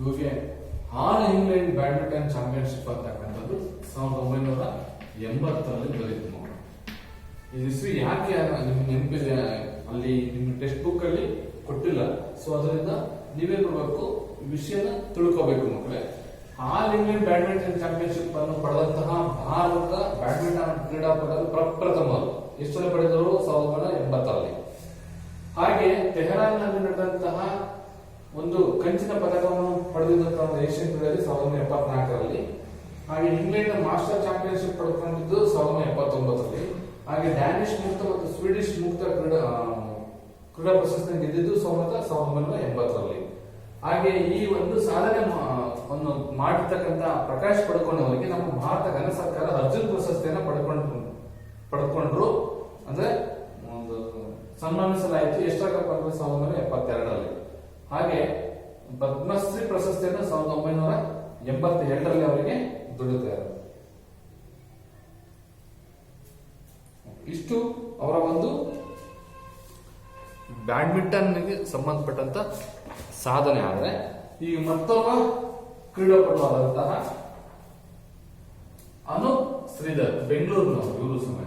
ಇವ್ರಿಗೆ ಆಲ್ ಇಂಗ್ಲೆಂಡ್ ಬ್ಯಾಡ್ಮಿಂಟನ್ ಚಾಂಪಿಯನ್ಶಿಪ್ ಅಂತಕ್ಕಂಥದ್ದು 1980ರಲ್ಲಿ ದೊರೆಯಿತು. ಈ ಇಸ್ವಿ ಯಾಕೆ ನಿಮ್ಗೆ ನೆನಪಿದೆ, ಅಲ್ಲಿ ನಿಮ್ಮ ಟೆಕ್ಸ್ಟ್ ಬುಕ್ ಅಲ್ಲಿ ಕೊಟ್ಟಿಲ್ಲ. ಸೊ ಅದರಿಂದ ನೀವೇನ್ ಮಾಡಬೇಕು, ವಿಷಯನ ತಿಳ್ಕೋಬೇಕು ಮಕ್ಕಳೇ. ಆಲ್ ಇಂಗ್ಲೆಂಡ್ ಬ್ಯಾಡ್ಮಿಂಟನ್ ಚಾಂಪಿಯನ್ಶಿಪ್ ಅನ್ನು ಪಡೆದಂತಹ ಭಾರತದ ಬ್ಯಾಡ್ಮಿಂಟನ್ ಕ್ರೀಡಾಪಟುಗಳು ಪ್ರಪ್ರಥಮರು. ಎಷ್ಟರಲ್ಲಿ ಪಡೆದರು? 1980ರಲ್ಲಿ. ಹಾಗೆ ಟೆಹರಾನ್ ನಲ್ಲಿ ನಡೆದಂತಹ ಒಂದು ಕಂಚಿನ ಪದಕವನ್ನು ಪಡೆದಿದ್ದಂತಹ ಏಷ್ಯನ್ ಕ್ರೀಡೆಯಲ್ಲಿ 1974ರಲ್ಲಿ. ಹಾಗೆ ಇಂಗ್ಲೆಂಡ್ ಮಾಸ್ಟರ್ ಚಾಂಪಿಯನ್ಶಿಪ್ ಪಡೆದುಕೊಂಡಿದ್ದು 1979ರಲ್ಲಿ. ಹಾಗೆ ಡ್ಯಾನಿಶ್ ಮುಕ್ತ ಮತ್ತು ಸ್ವೀಡಿಶ್ ಮುಕ್ತ ಕ್ರೀಡಾ ಪ್ರಶಸ್ತಿ ಗೆದ್ದಿದ್ದು 1980ರಲ್ಲಿ. ಹಾಗೆ ಈ ಒಂದು ಸಾಧನೆ ಮಾಡಿರ್ತಕ್ಕಂಥ ಪ್ರಕಾಶ್ ಪಡುಕೋಣೆ ಅವರಿಗೆ ನಮ್ಮ ಭಾರತ ಘನ ಸರ್ಕಾರ ಅರ್ಜುನ್ ಪ್ರಶಸ್ತಿಯನ್ನ ಪಡ್ಕೊಂಡ್ರು, ಅಂದ್ರೆ ಒಂದು ಸನ್ಮಾನಿಸಲಾಯಿತು. ಎಷ್ಟಾಗಪ್ಪ ಅಂದ್ರೆ 1972ರಲ್ಲಿ. ಹಾಗೆ ಪದ್ಮಶ್ರೀ ಪ್ರಶಸ್ತಿಯನ್ನು 1982ರಲ್ಲಿ ಅವರಿಗೆ ದೊರೆಯುತ್ತಾರೆ. ಇಷ್ಟು ಅವರ ಒಂದು ಬ್ಯಾಡ್ಮಿಂಟನ್ಗೆ ಸಂಬಂಧಪಟ್ಟಂತ ಸಾಧನೆ. ಆದರೆ ಈಗ ಮತ್ತೊಬ್ಬ ಕ್ರೀಡಾಪಟುವಾದಂತಹ ಅನೂಪ್ ಶ್ರೀಧರ್, ಬೆಂಗಳೂರಿನವರು, ಇವರು ಸಮೇತ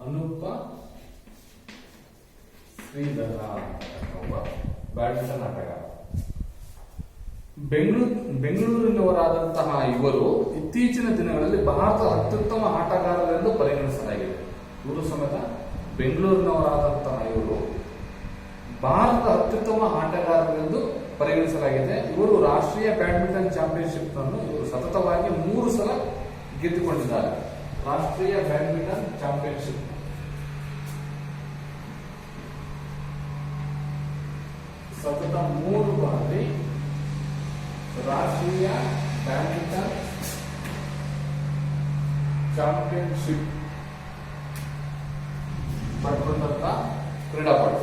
ಅನೂಪ ಶ್ರೀಧರ ಒಬ್ಬ ಬ್ಯಾಡ್ಮಿಂಟನ್ ಆಟಗಾರ. ಬೆಂಗಳೂರಿನವರಾದಂತಹ ಇವರು ಇತ್ತೀಚಿನ ದಿನಗಳಲ್ಲಿ ಭಾರತದ ಅತ್ಯುತ್ತಮ ಆಟಗಾರರೆಂದು ಪರಿಗಣಿಸಲಾಗಿದೆ. ಇವರು ಸಮೇತ ಬೆಂಗಳೂರಿನವರಾದಂತಹ ಇವರು ಭಾರತದ ಅತ್ಯುತ್ತಮ ಆಟಗಾರರೆಂದು ಪರಿಗಣಿಸಲಾಗಿದೆ. ಇವರು ರಾಷ್ಟ್ರೀಯ ಬ್ಯಾಡ್ಮಿಂಟನ್ ಚಾಂಪಿಯನ್ಶಿಪ್ ಅನ್ನು ಇವರು ಸತತವಾಗಿ 3 ಸಲ ಗೆದ್ದುಕೊಂಡಿದ್ದಾರೆ. ರಾಷ್ಟ್ರೀಯ ಬ್ಯಾಡ್ಮಿಂಟನ್ ಚಾಂಪಿಯನ್ಶಿಪ್ ಸತತ 3 ಬಾರಿ ರಾಷ್ಟ್ರೀಯ ಬ್ಯಾಡ್ಮಿಂಟನ್ ಚಾಂಪಿಯನ್ಶಿಪ್ ಪಡ್ಕೊಂಡಂತ ಕ್ರೀಡಾಪಟು.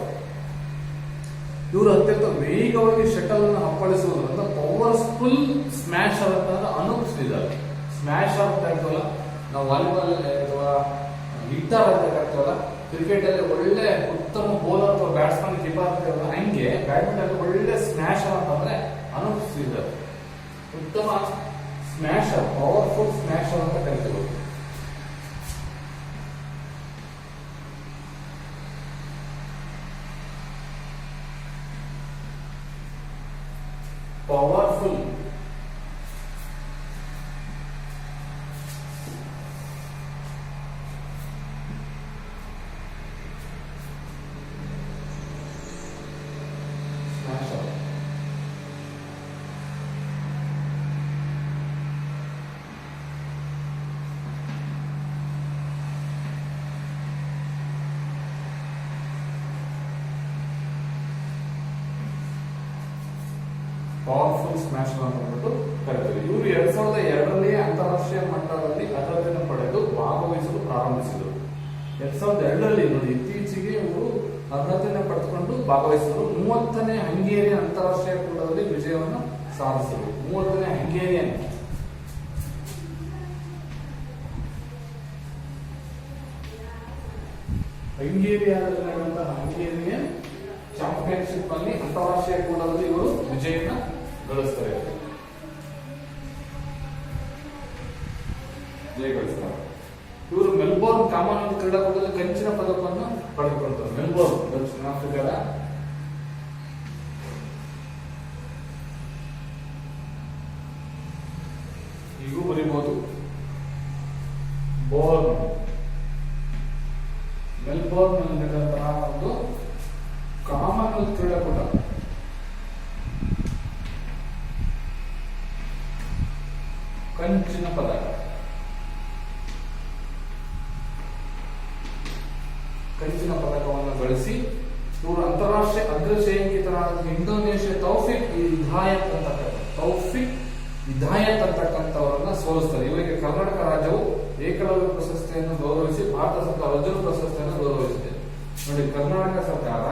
ಇವರು ಅತ್ಯಂತ ವೇಗವಾಗಿ ಶಟಲ್ ಅನ್ನು ಅಪ್ಪಳಿಸುವುದರಿಂದ ಪವರ್ಫುಲ್ ಸ್ಮ್ಯಾಶರ್ ಅಂತ ಅನುಭವಿಸಿದ್ದಾರೆ. ಸ್ಮ್ಯಾಶರ್ ಅಂತ ಹೇಳ್ತೀವಲ್ಲ ನಾವು ವಾಲಿಬಾಲ್ ಅಥವಾ ಹಿಟ್ಟರ್ ಅಂತ ಕರಿತೀವಲ್ಲ, ಕ್ರಿಕೆಟ್ ಅಲ್ಲಿ ಒಳ್ಳೆ ಉತ್ತಮ ಬೌಲರ್ ಅಥವಾ ಬ್ಯಾಟ್ಸ್ಮನ್ ಕೀಪರ್ ಅಂತ ಹಂಗೆ ಬ್ಯಾಡ್ಮಿಂಟನ್ ಒಳ್ಳೆ ಸ್ಮ್ಯಾಶರ್ ಅಂತಂದ್ರೆ ಅನುಭವಿಸಿದ್ದಾರೆ. ಉತ್ತಮ ಸ್ಮ್ಯಾಶರ್, ಪವರ್ಫುಲ್ ಸ್ಮ್ಯಾಶರ್ ಅಂತ ಕರಿತೀವಿ. Powerful smasher. ಪವರ್ಫುಲ್ ಸ್ಮ್ಯಾಶರ್ ಅಂತ ಹೇಳ್ಬಿಟ್ಟು ಕರೀತೀವಿ. ಇವರು 2002ರಲ್ಲಿ ಅಂತಾರಾಷ್ಟ್ರೀಯ ಮಟ್ಟದಲ್ಲಿ ಅರ್ಹತೆಯನ್ನು ಪಡೆದು ಭಾಗವಹಿಸಲು ಪ್ರಾರಂಭಿಸಿದರು. 2002ರಲ್ಲಿ ನೋಡಿ, ಇತ್ತೀಚೆಗೆ ಇವರು ಅರ್ಹತೆಯನ್ನು ಪಡೆದುಕೊಂಡು ಭಾಗವಹಿಸಿದರು. 30ನೇ ಹಂಗೇರಿಯನ್ ಅಂತಾರಾಷ್ಟ್ರೀಯ ಕೂಟದಲ್ಲಿ ವಿಜಯವನ್ನು ಸಾಧಿಸಿದರು. 30ನೇ ಹಂಗೇರಿಯನ್ ಹಂಗೇರಿಯನ್ ಚಾಂಪಿಯನ್ಶಿಪ್ ಅಲ್ಲಿ ಅಂತಾರಾಷ್ಟ್ರೀಯ ಕೂಟದಲ್ಲಿ ಇವರು ವಿಜಯನ ಗಳಿಸ್ತಾರೆ. ಇವರು ಮೆಲ್ಬೋರ್ನ್ ಕಾಮನ್ವೆಲ್ತ್ ಕ್ರೀಡಾಕೂಟದಲ್ಲಿ ಕಂಚಿನ ಪದಕವನ್ನು ಪಡೆದುಕೊಳ್ತಾರೆ. ಮೆಲ್ಬೋರ್ನ್, ದಕ್ಷಿಣ ಆಫ್ರಿಕಾದ ಈಗೂ ಬರೀಬಹುದು. ಮೆಲ್ಬೋರ್ನ್ ನಲ್ಲಿ ನಡೆದಂತಹ ಒಂದು ಕಾಮನ್ವೆಲ್ತ್ ಕ್ರೀಡಾಕೂಟ ಕಂಚಿನ ಪದಕವನ್ನು ಗಳಿಸಿ ಇವರು ಅಂತಾರಾಷ್ಟ್ರೀಯ ಅಗ್ರಶ್ರೇಯಾಂಕಿತರಾದ ಇಂಡೋನೇಷ್ಯಾ ತೌಫಿಕ್ ಹಿದಾಯತ್ ಅಂತಕ್ಕಂಥವರನ್ನ ಸೋಲಿಸ್ತಾರೆ. ಇವರಿಗೆ ಕರ್ನಾಟಕ ರಾಜ್ಯವು ಏಕಲವ್ಯ ಪ್ರಶಸ್ತಿಯನ್ನು ಗೌರವಿಸಿ ಭಾರತ ಸರ್ಕಾರ ಅರ್ಜುನ ಪ್ರಶಸ್ತಿಯನ್ನು ಗೌರವಿಸಿದೆ. ನೋಡಿ, ಕರ್ನಾಟಕ ಸರ್ಕಾರ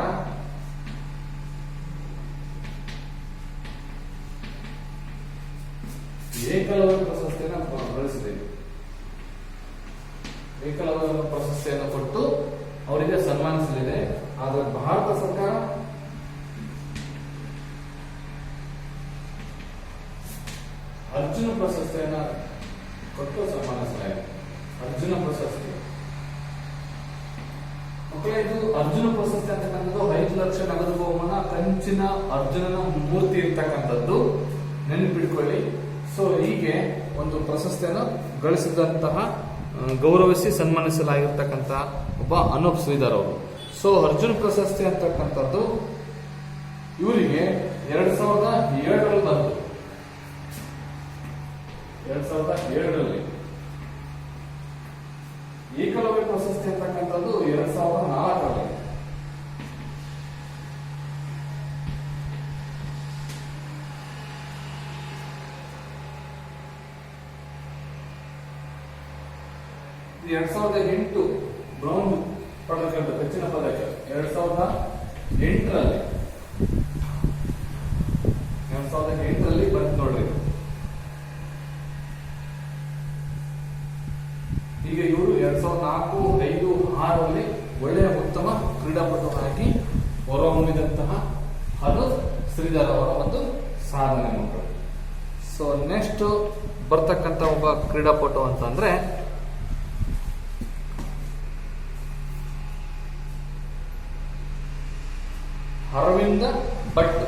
ಏಕಲವ್ಯ ಪ್ರಶಸ್ತಿಯನ್ನು ಗಳಿಸಿದೆ. ಏಕಲವ್ಯ ಪ್ರಶಸ್ತಿಯನ್ನು ಕೊಟ್ಟು ಅವರಿಗೆ ಸನ್ಮಾನಿಸಲಿದೆ. ಆದರೆ ಭಾರತ ಸರ್ಕಾರ ಅರ್ಜುನ ಪ್ರಶಸ್ತಿಯನ್ನು ಕೊಟ್ಟು ಸನ್ಮಾನಿಸಲಾಗಿದೆ. ಅರ್ಜುನ ಪ್ರಶಸ್ತಿ ಮಕ್ಕಳೇ, ಇದು ಅರ್ಜುನ ಪ್ರಶಸ್ತಿ ಅಂತಕ್ಕಂಥದ್ದು 5 ಲಕ್ಷ ನಗದು ಬಹುಮಾನ, ಕಂಚಿನ ಅರ್ಜುನನ ಮೂರ್ತಿ ಇರ್ತಕ್ಕಂಥದ್ದು ನೆನಪಿಟ್ಕೊಳ್ಳಿ. ಸೊ ಹೀಗೆ ಒಂದು ಪ್ರಶಸ್ತಿಯನ್ನು ಗಳಿಸಿದಂತಹ ಗೌರವಿಸಿ ಸನ್ಮಾನಿಸಲಾಗಿರ್ತಕ್ಕಂತಹ ಒಬ್ಬ ಅನೂಪ್ ಶ್ರೀಧರ್ ಅವರು. ಸೊ ಅರ್ಜುನ ಪ್ರಶಸ್ತಿ ಅಂತಕ್ಕಂಥದ್ದು ಇವರಿಗೆ 2007ರಲ್ಲಿ ಬಂತು. 2007ರಲ್ಲಿ ಏಕಲವ್ಯ ಪ್ರಶಸ್ತಿ ಅಂತಕ್ಕಂಥದ್ದು 2004ರಲ್ಲಿ. ಇದು 2008 ಬ್ರೌನ್ ಪದಕ, ಕಂಚಿನ ಪದಕ 2008ರಲ್ಲಿ ಬಂತು ನೋಡ್ರಿ. ಈಗ ಇವರು 2004, 5, 6ರಲ್ಲಿ ಒಳ್ಳೆಯ ಉತ್ತಮ ಕ್ರೀಡಾಪಟುವಾಗಿ ಹೊರಹೊಮ್ಮಿದಂತಹ ಅನೂಪ್ ಶ್ರೀಧರ್ ಅವರ ಒಂದು ಸಾಧನೆ ಮಕ್ಕಳು. ಸೊ ನೆಕ್ಸ್ಟ್ ಬರ್ತಕ್ಕಂಥ ಒಬ್ಬ ಕ್ರೀಡಾಪಟು ಅಂತಂದ್ರೆ ಅರವಿಂದ ಭಟ್.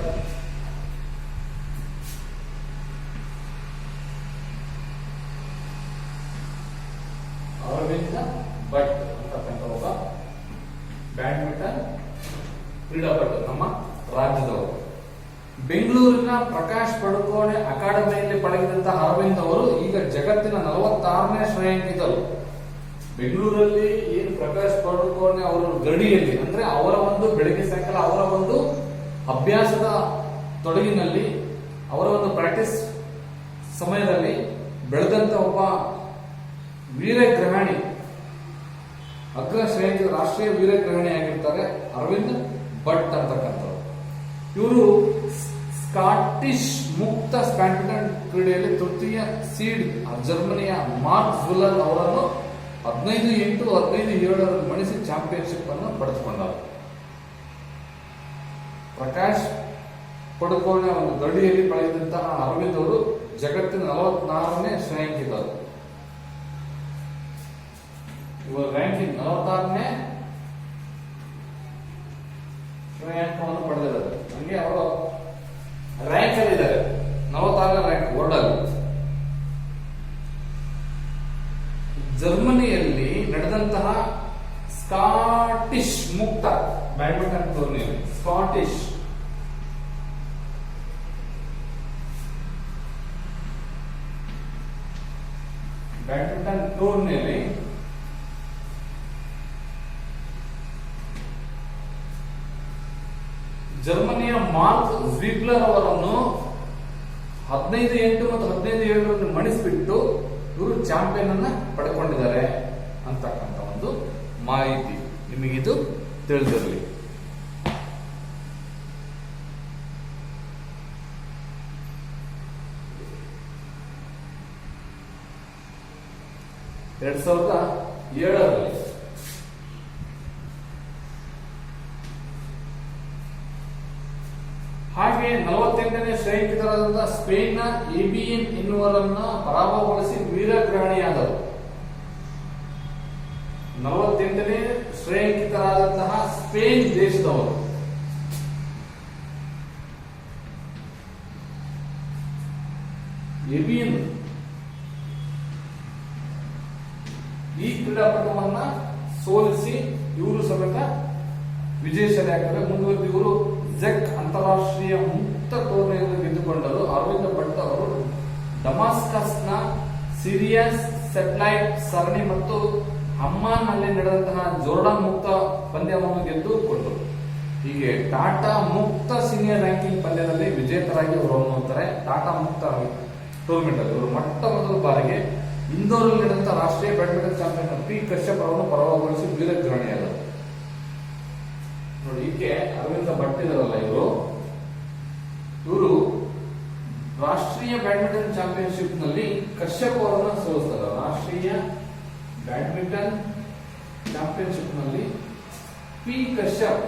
ಬೆಂಗಳೂರಿನ ಪ್ರಕಾಶ್ ಪಡುಕೋಣೆ ಅಕಾಡೆಮಿಯಲ್ಲಿ ಪಳಗಿದಂತಹ ಅರವಿಂದ್ ಅವರು ಈಗ ಜಗತ್ತಿನ 46ನೇ ಶ್ರೇಯಾಂಕಿತರು. ಬೆಂಗಳೂರಲ್ಲಿ ಏನು ಪ್ರಕಾಶ್ ಪಡುಕೋಣೆ ಅವರ ಗಡಿಯಲ್ಲಿ ಅಂದ್ರೆ ಅವರ ಒಂದು ಬೆಳಗ್ಗೆ ಸಾಯಂಕಾಲ ಅವರ ಒಂದು ಅಭ್ಯಾಸದ ತೊಡಗಿನಲ್ಲಿ ಅವರ ಒಂದು ಪ್ರಾಕ್ಟೀಸ್ ಸಮಯದಲ್ಲಿ ಬೆಳೆದಂತ ಒಬ್ಬ ವೀರಗ್ರಹಣಿ, ಅಗ್ರ ಶ್ರೇಯಾಂಕಿತ ರಾಷ್ಟ್ರೀಯ ವೀರಗ್ರಹಣಿ ಆಗಿರ್ತಾರೆ ಅರವಿಂದ್ ಭಟ್ ಅಂತಕ್ಕಂಥವ್ರು. ಇವರು ಸ್ಕಾಟಿಷ್ ಮುಕ್ತ ಬ್ಯಾಡ್ಮಿಂಟನ್ ಕ್ರೀಡೆಯಲ್ಲಿ ತೃತೀಯ ಸೀಡ್ ಜರ್ಮನಿಯ ಮಾರ್ಕ್ ಜುಲ್ಲರ್ ಅವರನ್ನು 15-8, 15-7 ಮಣಿಸಿ ಚಾಂಪಿಯನ್ಶಿಪ್ ಅನ್ನು ಪಡೆದುಕೊಂಡರು. ಪ್ರಕಾಶ್ ಪಡುಕೋಣೆ ಒಂದು ಗಡಿಯಲ್ಲಿ ಪಡೆದಂತಹ ಅರವಿಂದ್ ಅವರು ಜಗತ್ತಿನ 44ನೇ ಶ್ರೇಯಾಂಕಿತರು. ಇವರ ರ್ಯಾಂಕಿಂಗ್ 46ನೇ ಶ್ರೇಯಾಂಕವನ್ನು ಪಡೆದಿದ್ದಾರೆ. ಹಂಗೆ ಅವರು ರ್ಯಾಂಕ್ ಅಲ್ಲಿ ಇದ್ದಾರೆ, 46ನೇ ರ್ಯಾಂಕ್ ವರ್ಲ್ಡ್ ಅಲ್ಲಿ. ಜರ್ಮನಿಯಲ್ಲಿ ನಡೆದಂತಹ ಸ್ಕಾಟಿಷ್ ಮುಕ್ತ ಬ್ಯಾಡ್ಮಿಂಟನ್ ಟೂರ್ನಿಯಲ್ಲಿ ಸ್ಕಾಟಿಷ್ ಬ್ಯಾಡ್ಮಿಂಟನ್ ಟೂರ್ನಿಯಲ್ಲಿ ಜರ್ಮನಿಯ ಮಾರ್ಕ್ ಝೀಗ್ಲರ್ ಅವರನ್ನು 15-8 ಮತ್ತು 15-7 ಮಣಿಸಿಬಿಟ್ಟು ಇವರು ಚಾಂಪಿಯನ್ ಅನ್ನ ಪಡ್ಕೊಂಡಿದ್ದಾರೆ ಅಂತಕ್ಕಂಥ ಒಂದು ಮಾಹಿತಿ ನಿಮಗಿದು ತಿಳಿದಿರಲಿ. ಎರಡ್ 2007ರಲ್ಲಿ ಹಾಗೆ 48ನೇ ಶ್ರೇಯಾಂಕಿತರಾದ ಸ್ಪೇನ್ನ ಎಬಿಎನ್ ಎನ್ನುವರನ್ನ ಪರಾಭವಗೊಳಿಸಿ ವೀರಗ್ರಹಣಿಯಾದರು. 48ನೇ ಶ್ರೇಯಾಂಕಿತರಾದಂತಹ ಸ್ಪೇನ್ ದೇಶದವರು ಎಬಿಎನ್ ಈ ಕ್ರೀಡಾಪಟುವನ್ನ ಸೋಲಿಸಿ ಇವರು ಸಮೇತ ವಿಜಯಶಾಲಿಯಾಗಿದ್ದಾರೆ. ಮುಂದುವರೆದು ಇವರು ಜೆಕ್ ಅಂತಾರಾಷ್ಟ್ರೀಯ ಮುಕ್ತ ಟೂರ್ನಿಯನ್ನು ಗೆದ್ದುಕೊಂಡರು. ಅರವಿಂದ್ ಭಟ್ ಅವರು ಡಮಾಸ್ಕಸ್ನ ಸಿರಿಯಸ್ ಸ್ಯಾಟಲೈಟ್ ಸರಣಿ ಮತ್ತು ಅಮ್ಮಾನ್ ನಲ್ಲಿ ನಡೆದಂತಹ ಜೋರ್ಡಾನ್ ಮುಕ್ತ ಪಂದ್ಯವನ್ನು ಗೆದ್ದುಕೊಂಡರು. ಹೀಗೆ ಟಾಟಾ ಮುಕ್ತ ಸೀನಿಯರ್ ರ್ಯಾಂಕಿಂಗ್ ಪಂದ್ಯದಲ್ಲಿ ವಿಜೇತರಾಗಿ ಹೊರಹೊಮ್ಮುತ್ತಾರೆ. ಹೋಗ್ತಾರೆ. ಟಾಟಾ ಮುಕ್ತ ಟೂರ್ನಮೆಂಟ್ ಅಲ್ಲಿ ಇವರು ಮೊಟ್ಟ ಮೊದಲ ಬಾರಿಗೆ ಇಂದೋರಲ್ಲಿ ನಡೆದಂತಹ ರಾಷ್ಟ್ರೀಯ ಬ್ಯಾಡ್ಮಿಂಟನ್ ಚಾಂಪಿಯನ್ ಪಿ ಕಶ್ಯಪ್ ಅವರನ್ನು ಪರಾಭವಗೊಳಿಸಿ ವೀರಗ್ರಹಣಿಯಾದರು. ನೋಡಿ, ಈಕೆ ಅರವಿಂದ ಭಟ್ ಇದಾರಲ್ಲ, ಇವರು ರಾಷ್ಟ್ರೀಯ ಬ್ಯಾಡ್ಮಿಂಟನ್ ಚಾಂಪಿಯನ್ಶಿಪ್ ನಲ್ಲಿ ಕಶ್ಯಪ್ ಅವರನ್ನು ಸೋಲಿಸ್ತಾರೆ. ರಾಷ್ಟ್ರೀಯ ಬ್ಯಾಡ್ಮಿಂಟನ್ ಚಾಂಪಿಯನ್ಶಿಪ್ ನಲ್ಲಿ ಪಿ ಕಶ್ಯಪ್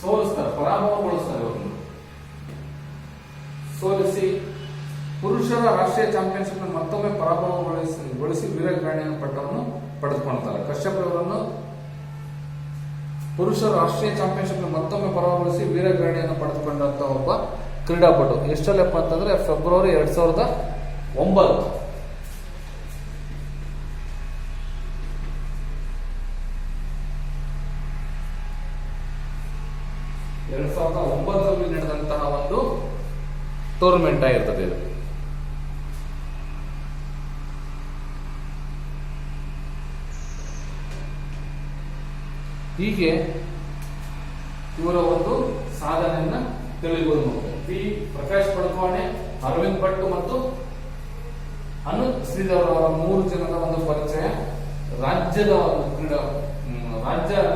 ಸೋಲಿಸ್ತಾರೆ, ಪರಾಭವಗೊಳಿಸ್ತಾರೆ. ಅವರನ್ನು ಸೋಲಿಸಿ ಪುರುಷರ ರಾಷ್ಟ್ರೀಯ ಚಾಂಪಿಯನ್ಶಿಪ್ ಮತ್ತೊಮ್ಮೆ ಪರಾಭವಗೊಳಿಸಿ ವೀರಗ್ರಹಣಿಯನ್ನು ಪಟ್ಟವನ್ನು ಪಡೆದುಕೊಳ್ತಾರೆ. ಕಶ್ಯಪ್ ಅವರನ್ನು ಪುರುಷರ ರಾಷ್ಟ್ರೀಯ ಚಾಂಪಿಯನ್ಶಿಪ್ ಮತ್ತೊಮ್ಮೆ ಪರಾಭವಗೊಳಿಸಿ ವೀರಗ್ರಹಣಿಯನ್ನು ಪಡೆದುಕೊಂಡಂತ ಒಬ್ಬ ಕ್ರೀಡಾಪಟು. ಎಷ್ಟಲ್ಲಪ್ಪ ಅಂತಂದ್ರೆ ಫೆಬ್ರವರಿ 2009. ನಡೆದಂತಹ ಒಂದು ಟೂರ್ನಮೆಂಟ್ ಆಗಿರ್ತದೆ ಇದು. ಹೀಗೆ ಇವರ ಒಂದು ಸಾಧನೆಯನ್ನ ತಿಳಿಬಹುದು. ಪಿ ಪ್ರಕಾಶ್ ಪಡುಕೋಣೆ, ಅರವಿಂದ್ ಭಟ್ ಮತ್ತು ಅನು ಶ್ರೀಧರ್ ಅವರ 3 ಜನರ ಒಂದು ಪರಿಚಯ, ರಾಜ್ಯ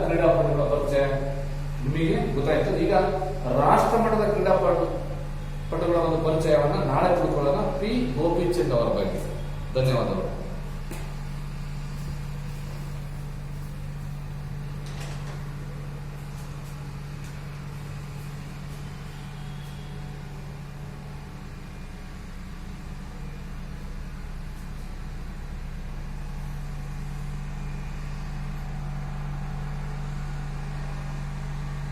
ಕ್ರೀಡಾಪಟುಗಳ ಪರಿಚಯ ನಿಮಗೆ ಗೊತ್ತಾಯ್ತು. ಈಗ ರಾಷ್ಟ್ರ ಮಟ್ಟದ ಕ್ರೀಡಾಪಟುಗಳ ಒಂದು ಪರಿಚಯವನ್ನ ನಾಳೆ ತಿಳ್ಕೊಳ್ಳೋಣ. ಪಿ ಗೋಪಿಚಂದ್ ಅವರ ಬಗ್ಗೆ. ಧನ್ಯವಾದಗಳು.